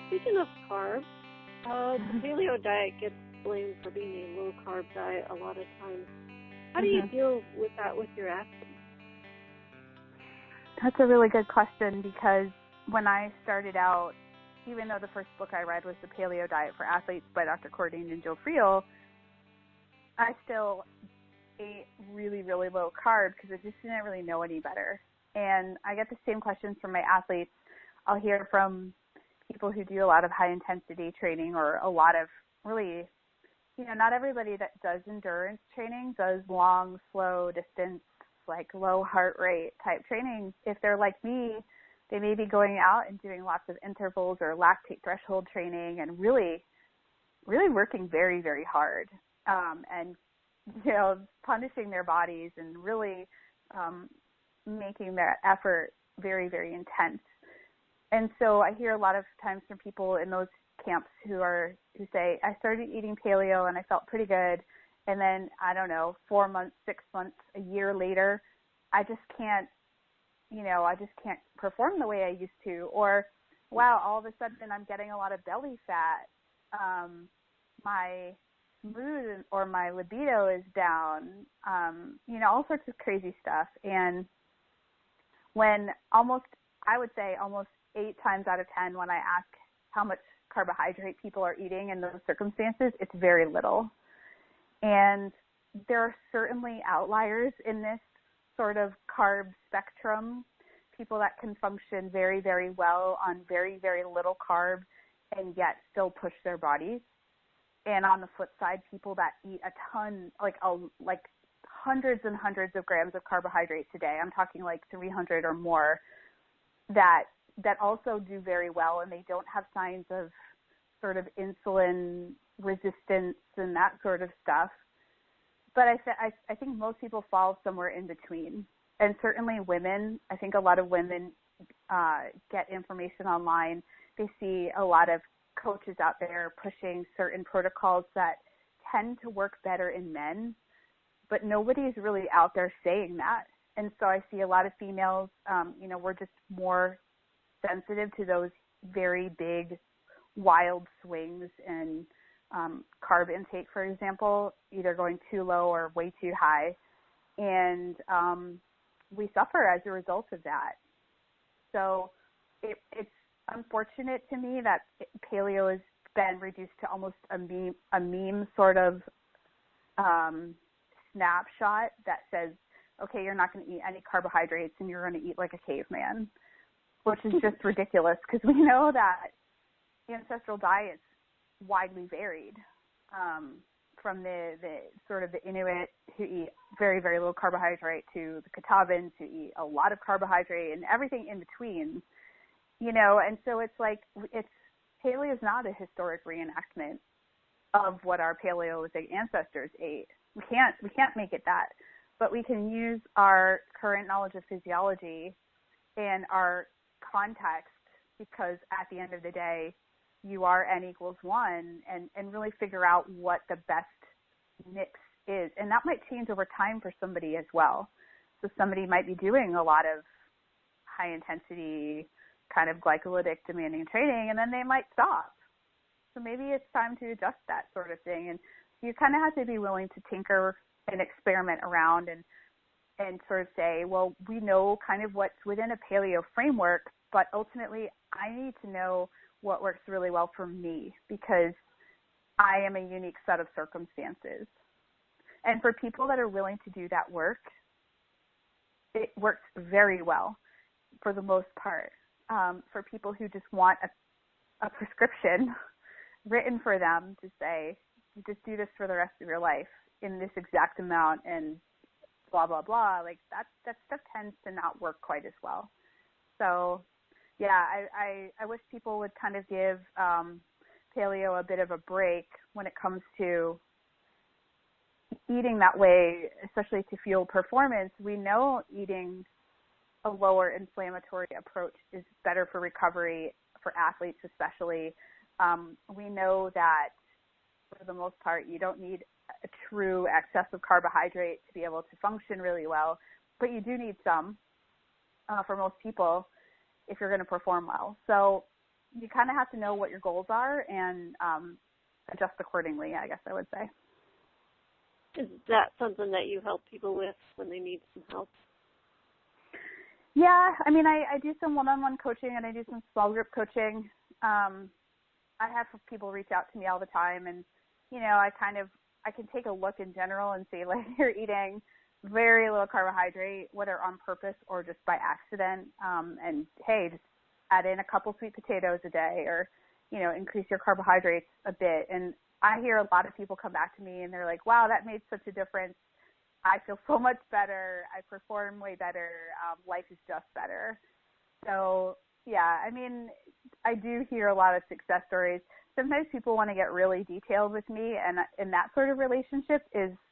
Speaking of carbs, the paleo diet gets blamed for being a low-carb diet a lot of times. How do you deal with that with your athletes? That's a really good question, because when I started out, even though the first book I read was The Paleo Diet for Athletes by Dr. Cordain and Jill Friel, I still ate really, really low carb because I just didn't really know any better. And I get the same questions from my athletes. I'll hear from people who do a lot of high-intensity training, or a lot of really, not everybody that does endurance training does long, slow distance, like low heart rate type training. If they're like me, they may be going out and doing lots of intervals or lactate threshold training and really, really working very, very hard, and, punishing their bodies and really making that effort very, very intense. And so I hear a lot of times from people in those camps who say, I started eating paleo and I felt pretty good. And then, 4 months, 6 months, a year later, I just can't perform the way I used to. Or, wow, all of a sudden I'm getting a lot of belly fat. My mood or my libido is down, all sorts of crazy stuff. And when I would say almost 8 times out of 10, when I ask how much carbohydrate people are eating in those circumstances, it's very little. And there are certainly outliers in this sort of carb spectrum, people that can function very, very well on very, very little carb and yet still push their bodies. And on the flip side, people that eat a ton, like hundreds and hundreds of grams of carbohydrates a day, I'm talking like 300 or more, that also do very well, and they don't have signs of sort of insulin resistance and that sort of stuff. But I think most people fall somewhere in between. And certainly women, I think a lot of women get information online. They see a lot of coaches out there pushing certain protocols that tend to work better in men, but nobody's really out there saying that. And so I see a lot of females, we're just more sensitive to those very big, wild swings in carb intake, for example, either going too low or way too high. And we suffer as a result of that. So it's unfortunate to me that paleo has been reduced to almost a meme sort of snapshot that says, okay, you're not going to eat any carbohydrates and you're going to eat like a caveman, which is just ridiculous, because we know that ancestral diets widely varied, from the sort of the Inuit who eat very, very low carbohydrate to the Catawbans who eat a lot of carbohydrate and everything in between, and so it's like, paleo is not a historic reenactment of what our Paleolithic ancestors ate. We can't make it that, but we can use our current knowledge of physiology and our context, because at the end of the day, you are N equals 1, and really figure out what the best mix is. And that might change over time for somebody as well. So somebody might be doing a lot of high intensity kind of glycolytic demanding training, and then they might stop. So maybe it's time to adjust that sort of thing. And you kind of have to be willing to tinker and experiment around and sort of say, well, we know kind of what's within a paleo framework, but ultimately I need to know what works really well for me, because I am a unique set of circumstances. And for people that are willing to do that work, it works very well for the most part. For people who just want a prescription written for them to say, you just do this for the rest of your life in this exact amount and blah, blah, blah, like that stuff tends to not work quite as well. So, yeah, I wish people would kind of give paleo a bit of a break when it comes to eating that way, especially to fuel performance. We know eating a lower inflammatory approach is better for recovery, for athletes especially. We know that for the most part, you don't need a true excess of carbohydrate to be able to function really well, but you do need some for most people if you're going to perform well. So, you kind of have to know what your goals are and adjust accordingly, I guess I would say. Is that something that you help people with when they need some help? Yeah, I mean, I do some one-on-one coaching and I do some small group coaching. I have people reach out to me all the time, and, you know, I can take a look in general and see, like, you're eating very little carbohydrate, whether on purpose or just by accident, and, hey, just add in a couple sweet potatoes a day, or, you know, increase your carbohydrates a bit. And I hear a lot of people come back to me and they're like, wow, that made such a difference. I feel so much better. I perform way better. Life is just better. So, yeah, I mean, I do hear a lot of success stories. Sometimes people want to get really detailed with me, and in that sort of relationship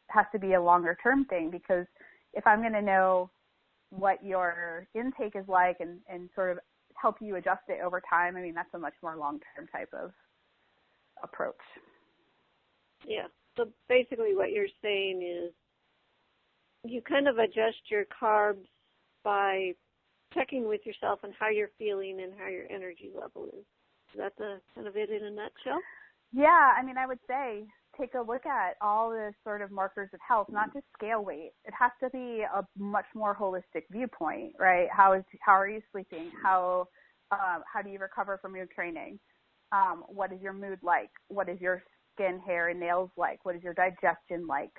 has to be a longer-term thing, because if I'm going to know what your intake is like and sort of help you adjust it over time, I mean, that's a much more long-term type of approach. Yeah. So basically what you're saying is you kind of adjust your carbs by checking with yourself on how you're feeling and how your energy level is. Is that the kind of it in a nutshell? Yeah, I mean, I would say take a look at all the sort of markers of health, not just scale weight. It has to be a much more holistic viewpoint, right? How are you sleeping? How do you recover from your training? What is your mood like? What is your skin, hair, and nails like? What is your digestion like?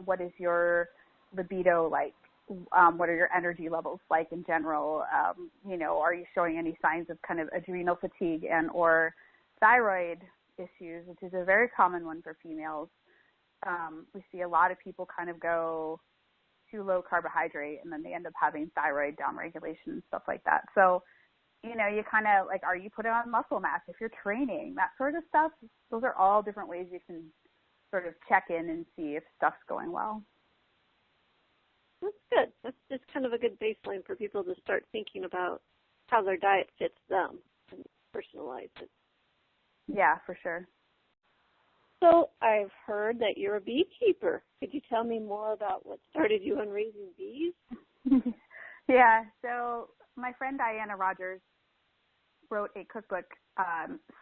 What is your libido like? What are your energy levels like in general? You know, are you showing any signs of kind of adrenal fatigue and or thyroid issues, which is a very common one for females? We see a lot of people kind of go too low carbohydrate, and then they end up having thyroid downregulation and stuff like that. So, you know, you kind of like, are you putting on muscle mass if you're training? That sort of stuff. Those are all different ways you can sort of check in and see if stuff's going well. That's good. That's just kind of a good baseline for people to start thinking about how their diet fits them and personalize it. Yeah, for sure. So I've heard that you're a beekeeper. Could you tell me more about what started you on raising bees? Yeah, so my friend Diana Rogers wrote a cookbook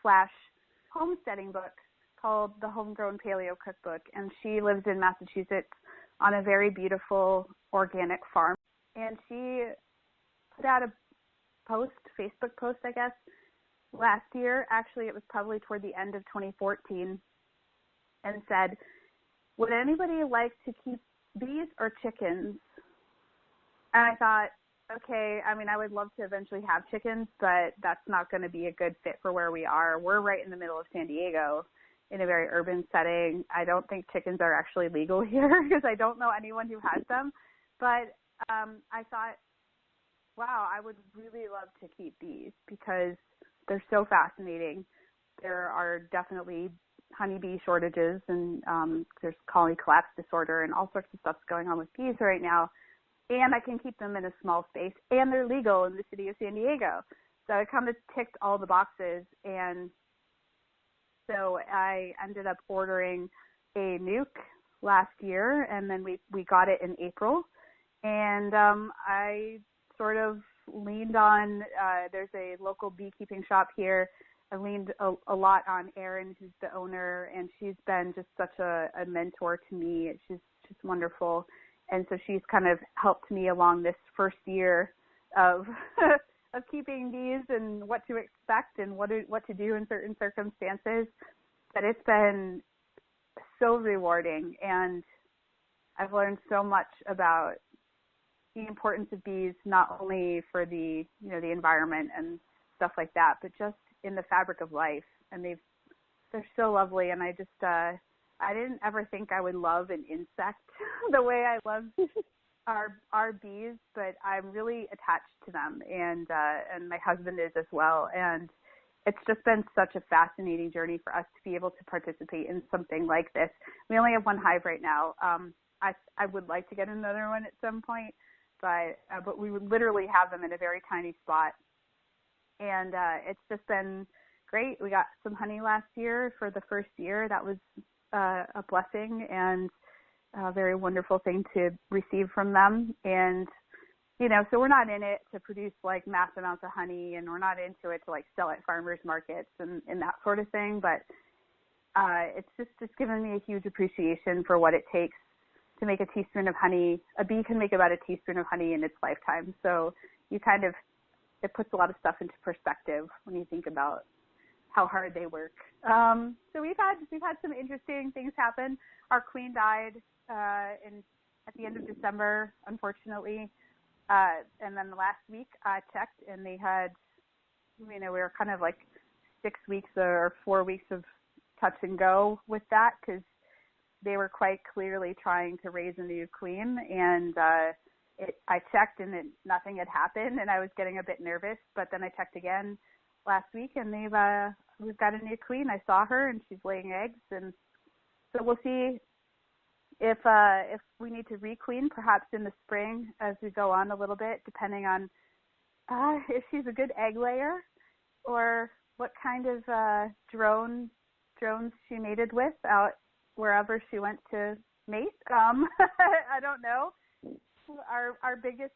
/ homesteading book called The Homegrown Paleo Cookbook, and she lives in Massachusetts on a very beautiful organic farm. And she put out a Facebook post, I guess, last year. Actually, it was probably toward the end of 2014, and said, would anybody like to keep bees or chickens? And I thought, okay, I mean, I would love to eventually have chickens, but that's not going to be a good fit for where we are. We're right in the middle of San Diego in a very urban setting. I don't think chickens are actually legal here because I don't know anyone who has them. But I thought, wow, I would really love to keep bees because they're so fascinating. There are definitely honeybee shortages, and there's colony collapse disorder and all sorts of stuff going on with bees right now. And I can keep them in a small space, and they're legal in the city of San Diego. So it kind of ticked all the boxes. And so I ended up ordering a nuke last year, and then we got it in April. And I sort of leaned on, there's a local beekeeping shop here. I leaned a lot on Erin, who's the owner, and she's been just such a mentor to me. She's just wonderful. And so she's kind of helped me along this first year of of keeping bees and what to expect and what to do in certain circumstances. But it's been so rewarding, and I've learned so much about the importance of bees, not only for the the environment and stuff like that, but just in the fabric of life. And they're so lovely, and I just I didn't ever think I would love an insect the way I love our bees, but I'm really attached to them, and my husband is as well. And it's just been such a fascinating journey for us to be able to participate in something like this. We only have one hive right now. I would like to get another one at some point, but we would literally have them in a very tiny spot. And it's just been great. We got some honey last year for the first year. That was a blessing and a very wonderful thing to receive from them. And so we're not in it to produce like mass amounts of honey, and we're not into it to like sell at farmers markets and that sort of thing. But it's given me a huge appreciation for what it takes to make a teaspoon of honey. A bee can make about a teaspoon of honey in its lifetime. So it puts a lot of stuff into perspective when you think about how hard they work. So we've had some interesting things happen. Our queen died at the end of December, unfortunately. And then the last week I checked, and they had, we were kind of like 6 weeks or 4 weeks of touch and go with that, because they were quite clearly trying to raise a new queen. And I checked, and nothing had happened, and I was getting a bit nervous. But then I checked again last week, and we've got a new queen. I saw her, and she's laying eggs, and so we'll see if we need to requeen, perhaps in the spring as we go on a little bit, depending on if she's a good egg layer or what kind of drones she mated with out wherever she went to mate. I don't know. Our biggest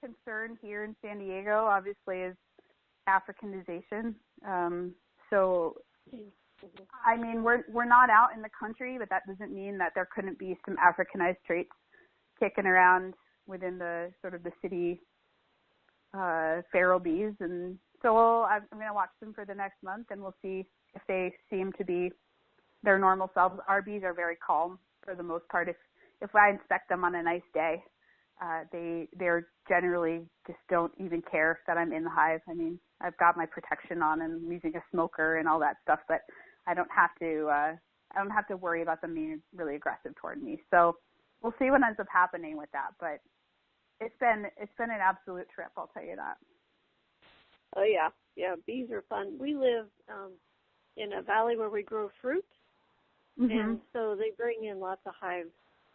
concern here in San Diego, obviously, is Africanization. So, I mean, we're not out in the country, but that doesn't mean that there couldn't be some Africanized traits kicking around within the sort of the city feral bees. And so I'm going to watch them for the next month, and we'll see if they seem to be their normal selves. Our bees are very calm for the most part. If I inspect them on a nice day, they're generally just don't even care that I'm in the hive. I mean, I've got my protection on and I'm using a smoker and all that stuff, but I don't have to worry about them being really aggressive toward me. So we'll see what ends up happening with that. But it's been an absolute trip, I'll tell you that. Oh yeah, bees are fun. We live in a valley where we grow fruit, and so they bring in lots of hives.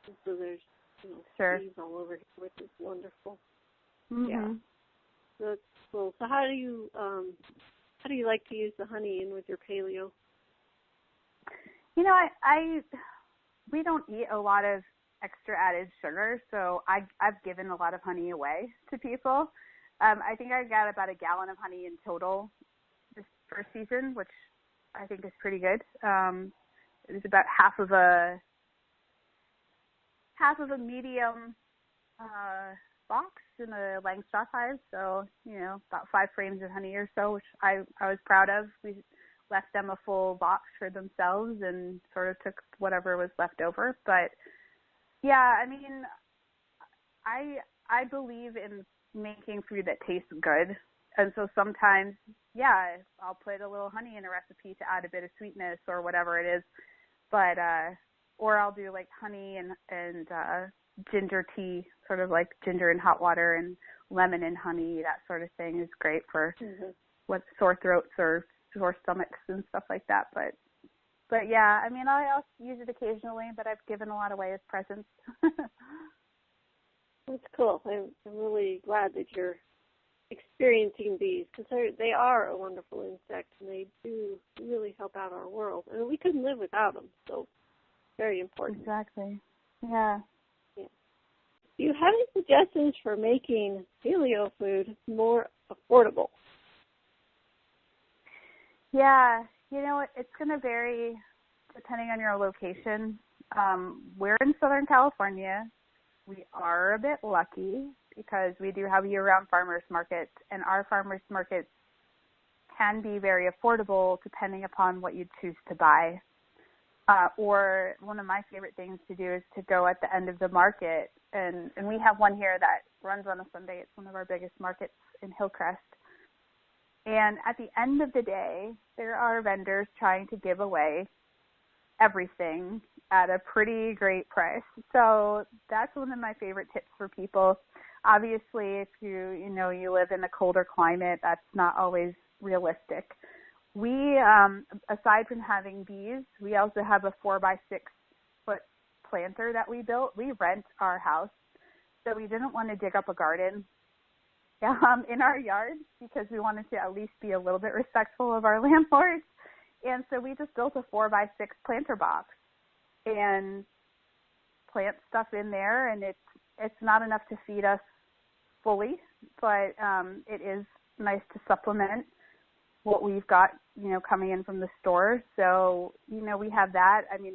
And so there's bees all over here, which is wonderful. Yeah, so that's cool. So how do you like to use the honey in with your paleo? We don't eat a lot of extra added sugar, so I've given a lot of honey away to people. I think I got about a gallon of honey in total this first season, which I think is pretty good. It was about half of a medium box in a Langstroth hive, so about 5 frames of honey or so, which I was proud of. We left them a full box for themselves and sort of took whatever was left over. But yeah, I mean, I believe in making food that tastes good, and so sometimes, yeah, I'll put a little honey in a recipe to add a bit of sweetness or whatever it is, but or I'll do like honey and ginger tea, sort of like ginger and hot water and lemon and honey. That sort of thing is great for what sore throats or sore stomachs and stuff like that. But yeah, I mean, I'll use it occasionally, but I've given a lot away as presents. That's cool. I'm really glad that you're experiencing bees, because they are a wonderful insect, and they do really help out our world. I mean, we couldn't live without them, so very important. Exactly. Yeah. Do you have any suggestions for making paleo food more affordable? Yeah, it's going to vary depending on your location. We're in Southern California. We are a bit lucky because we do have year-round farmers markets, and our farmers markets can be very affordable depending upon what you choose to buy. Or one of my favorite things to do is to go at the end of the market, and we have one here that runs on a Sunday. It's one of our biggest markets in Hillcrest. And at the end of the day, there are vendors trying to give away everything at a pretty great price. So that's one of my favorite tips for people. Obviously, if you live in a colder climate, that's not always realistic. We, aside from having bees, we also have a 4x6 foot planter that we built. We rent our house, so we didn't want to dig up a garden in our yard because we wanted to at least be a little bit respectful of our landlords. And so we just built a 4x6 planter box and plant stuff in there, and it's not enough to feed us fully, but it is nice to supplement what we've got, coming in from the store. So, we have that. I mean,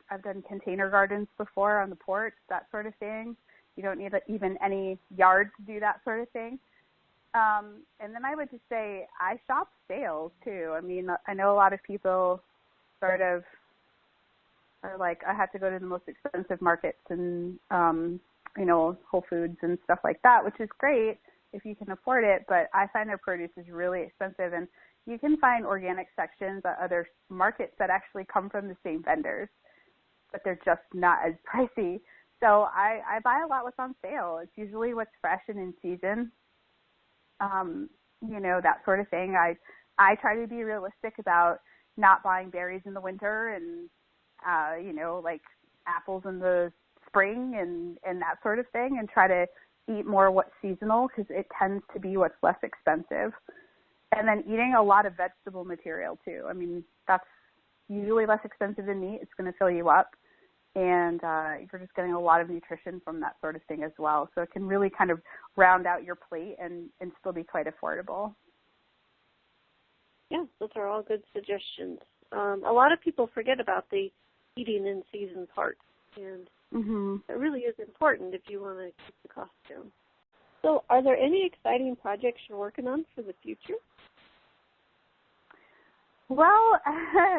I've done container gardens before on the porch, that sort of thing. You don't need even any yard to do that sort of thing. And then I would just say I shop sales too. I mean, I know a lot of people sort of are like, I have to go to the most expensive markets and, Whole Foods and stuff like that, which is great if you can afford it. But I find their produce is really expensive, and you can find organic sections at other markets that actually come from the same vendors, but they're just not as pricey. So I buy a lot what's on sale. It's usually what's fresh and in season, that sort of thing. I try to be realistic about not buying berries in the winter and, like apples in the spring and that sort of thing, and try to eat more what's seasonal because it tends to be what's less expensive. And then eating a lot of vegetable material too. I mean, that's usually less expensive than meat. It's going to fill you up. And you're just getting a lot of nutrition from that sort of thing as well. So it can really kind of round out your plate and still be quite affordable. Yeah, those are all good suggestions. A lot of people forget about the eating in season part, and it really is important if you want to keep the cost down. So are there any exciting projects you're working on for the future? Well,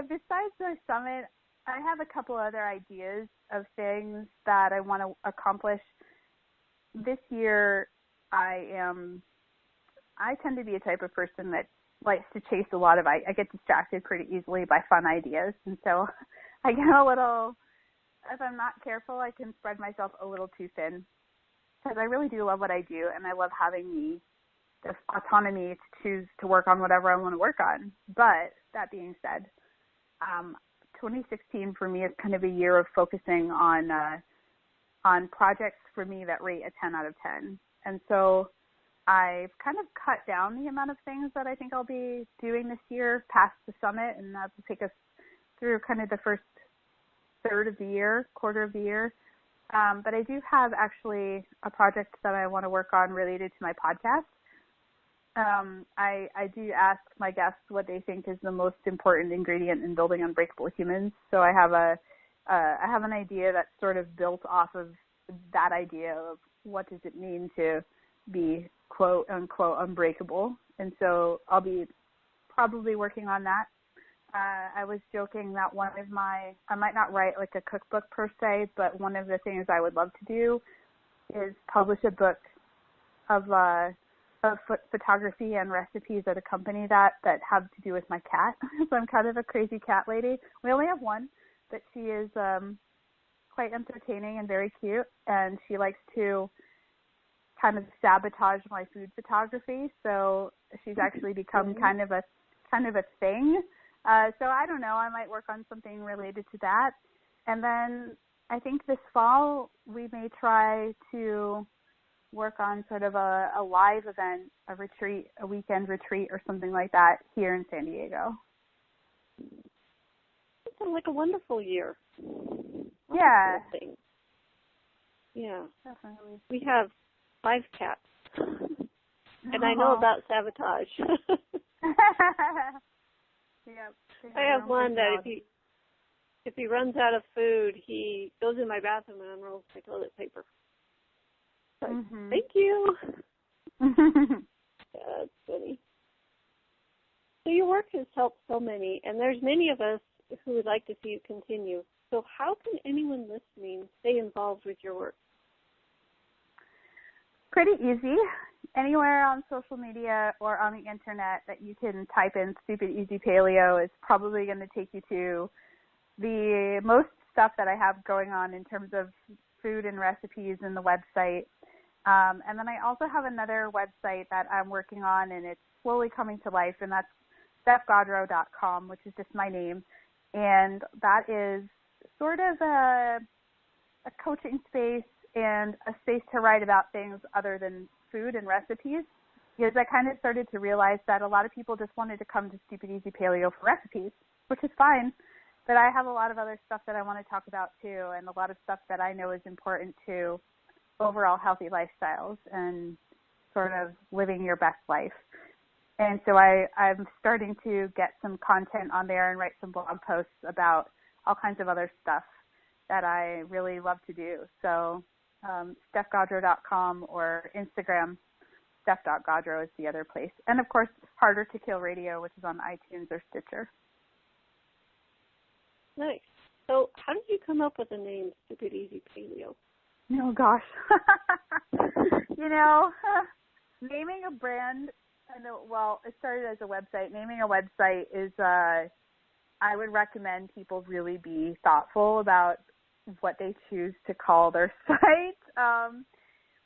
besides the summit, I have a couple other ideas of things that I want to accomplish. This year, I tend to be a type of person that likes to chase a lot of, I get distracted pretty easily by fun ideas. And so I get a little, if I'm not careful, I can spread myself a little too thin, because I really do love what I do, and I love having the autonomy to choose to work on whatever I want to work on. But that being said, 2016 for me is kind of a year of focusing on projects for me that rate a 10 out of 10. And so I've kind of cut down the amount of things that I think I'll be doing this year past the summit, and that will take us through kind of the first quarter of the year. But I do have actually a project that I want to work on related to my podcast. I do ask my guests what they think is the most important ingredient in building unbreakable humans. So I have an idea that's sort of built off of that idea of what does it mean to be quote unquote unbreakable. And so I'll be probably working on that. I was joking that I might not write like a cookbook per se, but one of the things I would love to do is publish a book of photography and recipes at a company that have to do with my cat. So I'm kind of a crazy cat lady. We only have one, but she is quite entertaining and very cute, and she likes to kind of sabotage my food photography. So she's actually become kind of a thing. So I don't know, I might work on something related to that. And then I think this fall we may try to work on sort of a live event, a weekend retreat or something like that here in San Diego. It sounds like a wonderful year. Yeah. Yeah. Definitely. We have 5 cats. And I know about sabotage. Yep. I have one that if he runs out of food, he goes in my bathroom and unrolls my toilet paper. Like, thank you. Yeah, that's funny. So your work has helped so many, and there's many of us who would like to see you continue. So how can anyone listening stay involved with your work? Pretty easy. Anywhere on social media or on the internet that you can type in Stupid Easy Paleo is probably going to take you to the most stuff that I have going on in terms of food and recipes in the website. And then I also have another website that I'm working on, and it's slowly coming to life, and that's StephGaudreau.com, which is just my name. And that is sort of a coaching space and a space to write about things other than food and recipes, because I kind of started to realize that a lot of people just wanted to come to Stupid Easy Paleo for recipes, which is fine, but I have a lot of other stuff that I want to talk about too, and a lot of stuff that I know is important to overall healthy lifestyles. And sort of living your best life. And so I'm starting to get some content on there and write some blog posts about all kinds of other stuff that I really love to do. So StephGaudreau.com or Instagram, Steph.Gaudreau is the other place. And, of course, Harder to Kill Radio, which is on iTunes or Stitcher. Nice. So how did you come up with the name Stupid Easy Paleo? Oh, gosh. Naming a brand, it started as a website. Naming a website is, I would recommend people really be thoughtful about what they choose to call their site.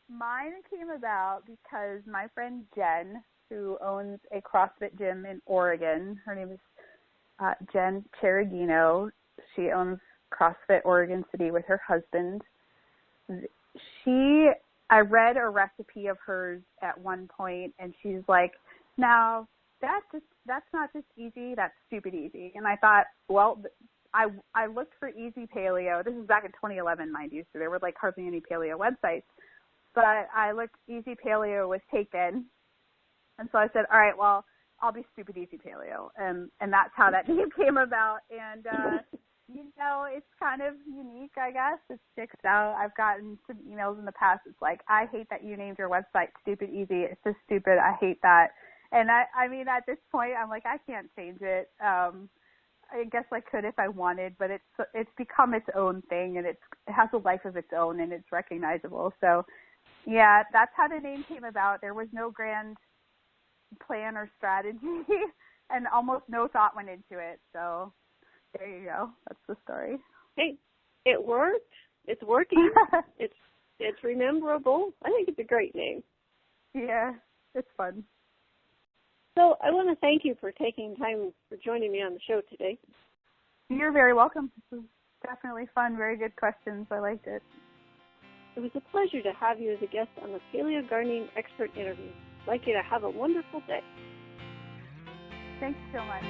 Mine came about because my friend Jen, who owns a CrossFit gym in Oregon, her name is Jen Cheragino. She owns CrossFit Oregon City with her husband. I read a recipe of hers at one point, and she's like, now, that's not just easy, that's stupid easy. And I thought, well, I looked for Easy Paleo. This is back in 2011, mind you, so there were like hardly any paleo websites. But I looked, Easy Paleo was taken. And so I said, all right, well, I'll be Stupid Easy Paleo. And that's how that name came about. And, it's kind of unique, I guess. It sticks out. I've gotten some emails in the past. It's like, I hate that you named your website Stupid Easy. It's just stupid. I hate that. And I mean, at this point, I'm like, I can't change it. I guess I could if I wanted, but it's become its own thing, and it has a life of its own, and it's recognizable. So, yeah, that's how the name came about. There was no grand plan or strategy, and almost no thought went into it. So there you go. That's the story. Hey, it worked. It's working. It's rememberable. I think it's a great name. Yeah, it's fun. So I want to thank you for taking time for joining me on the show today. You're very welcome. This was definitely fun. Very good questions. I liked it. It was a pleasure to have you as a guest on the Paleo Gardening Expert Interview. I'd like you to have a wonderful day. Thanks so much.